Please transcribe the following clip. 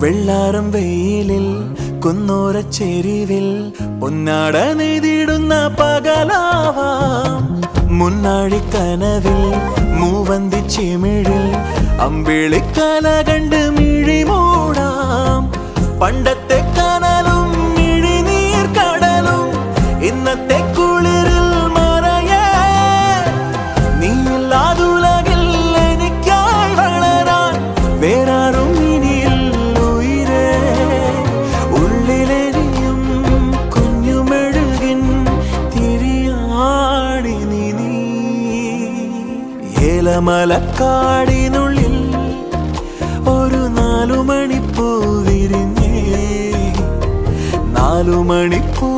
വെള്ളാരം വെയിലിൽ കുന്നോര ചെരിവിൽ പൊന്നാട നെയ്തിടുന്ന പകലാവാം. മുന്നാഴി കനവിൽ മൂവന്തി ചിമിഴിൽ അമ്പിളിക്കല കണ്ട് മിഴി മൂടാം. പണ്ടത്തെ കനലും മിഴിനീർ കടലും ഇന്നത്തെ കുളിരിൽ മറയേ. നീയില്ലാതുലകിൽ എനിക്കായി വളരാൻ വേറാരും ഇനിയിൽ ഉയിരേ. ഉള്ളിലെരിയും കുഞ്ഞുമെഴുകിൻ തിരിയാടി നീ. ഏലമലക്കാടിനുള്ളിൽ ഒരു 4 മണിപ്പൂ വിരിഞ്ഞേ. 4 മണിപ്പൂ